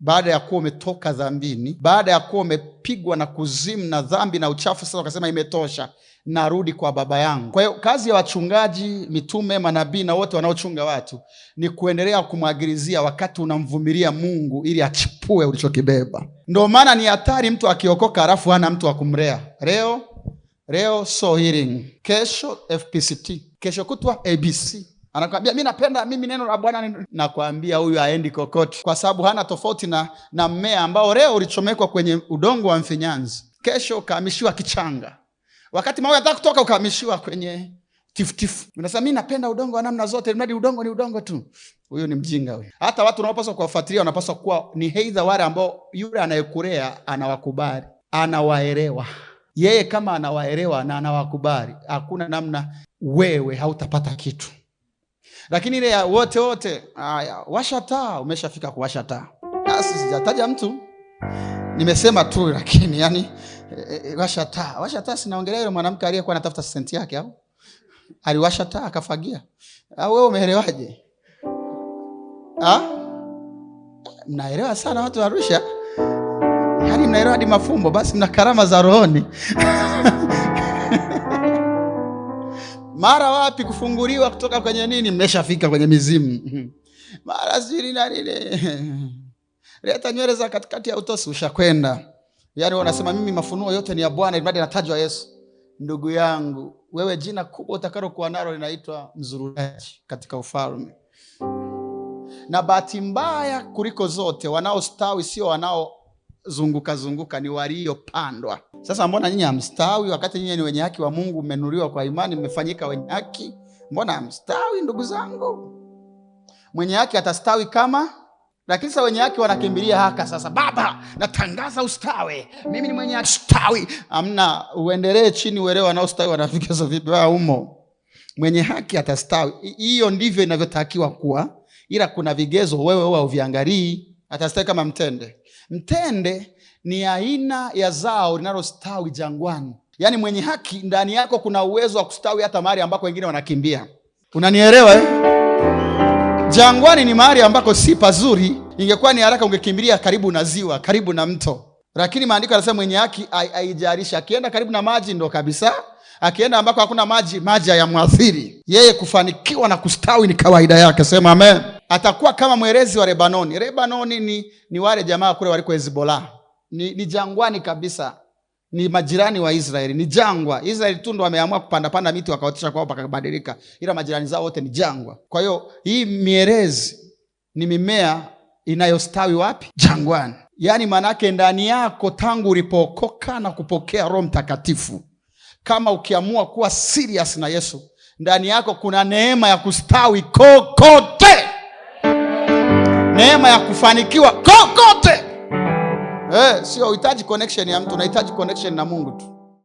baada ya kuwa umetoka dhambini, baada ya kuwa umepigwa na kuzimu na dhambi na uchafu, sasa ukasema imetosha, narudi kwa baba yangu. Kwa hiyo kazi ya wachungaji, mitume, manabii na wote wanaochunga watu ni kuendelea kumwagirizia wakati unamvumilia Mungu ili achipue ulichokibeba. Ndio maana ni hatari mtu akiokoka alafu hana mtu wa kumlea. Leo soul healing, kesho FPCT, kesho kutwa ABC. Anakuambia mimi neno la Bwana, nakwambia huyu haendi kokote, kwa sababu hana tofauti na mmea ambao leo ulichomekwa kwenye udongo wa mfinyanzi, kesho ukahamishiwa kichanga. Wakati mawe yanataka kutoka ukahamishiwa kwenye tifutifu. Unasema mimi napenda udongo wa namna zote, mradi udongo ni udongo tu. Huyo ni mjinga huyo. Hata watu wanaopaswa kuwafuatilia wanapaswa kuwa ni heiza wale ambao yule anayekulea anawakubali, anawaelewa. Yeye kama anawaelewa na anawakubali, hakuna namna wewe hautapata kitu. Lakini ile ya wote, haya, washa taa, umeshafika kuwasha taa. Basi sijataja mtu, nimesema tu, lakini yani washa taa sinaongelea yule mwanamke aliyekuwa anatafuta senti yake, au aliwasha taa akafagia. Au wewe umeelewaje? Mnaelewa sana watu wa Arusha. Yaani mnaelewa hadi mafumbo, basi mna karama za rohoni. Mara wapi kufunguliwa kutoka kwenye nini, mmeshafika kwenye mizimu. Mara zili na lile. Leta nywele za katikati ya utosi, ushakwenda. Yaani wanasema mimi mafunuo yote ni ya Bwana, ili natajwa Yesu. Ndugu yangu, wewe jina kubwa utakalokuwa nalo linaitwa mzururaji katika ufalme. Na bahati mbaya kuliko zote, wanaostawi sio wanaozunguka, ni waliopandwa. Sasa mbona nyinyi hamstawi wakati nyinyi ni wenye haki wa Mungu, mmenunuliwa kwa imani, mmefanyika wenye haki? Mbona hamstawi ndugu zangu? Mwenye haki atastawi kama, lakini sasa wenye haki wanakimbilia haka. Sasa baba, natangaza ustawi, mimi ni mwenye haki, ustawi. Amna, uendelee chini uelewa na ustawi wanafika hizo vipi humo. Mwenye haki atastawi. Hiyo ndivyo inavyotakiwa kuwa. Ila kuna vigezo wewe uviangalii. Atastawi kama mtende. Mtende ni aina ya zao linalostawi jangwani. Yaani mwenye haki ndani yako kuna uwezo wa kustawi hata mahali ambako wengine wanakimbia. Unanielewa Jangwani ni mahali ambako si pazuri, ingekuwa ni haraka ungekimbilia karibu na ziwa, karibu na mto. Lakini maandiko yanasema mwenye haki haijalisha, akienda karibu na maji ndo kabisa, akienda ambako hakuna maji hayamwathiri. Yeye kufanikiwa na kustawi ni kawaida yake. Sema amen. Atakuwa kama mwerezi wa Lebanoni. Lebanoni ni wale jamaa kule waliko Hezbollah. Ni jangwani kabisa. Ni majirani wa Israeli, ni jangwa. Israeli tu ndo wameamua kupanda miti wakaotesha kwao pakabadilika. Ila majirani zao wote ni jangwa. Kwa hiyo hii mierezi ni mimea inayostawi wapi? Jangwani. Yaani manake ndani yako tangu ulipookoka na kupokea Roho Mtakatifu, kama ukiamua kuwa serious na Yesu, ndani yako kuna neema ya kustawi kokote. Neema ya kufanikiwa kokote. Sio uhitaji connection ya mtu, unahitaji connection na Mungu tu.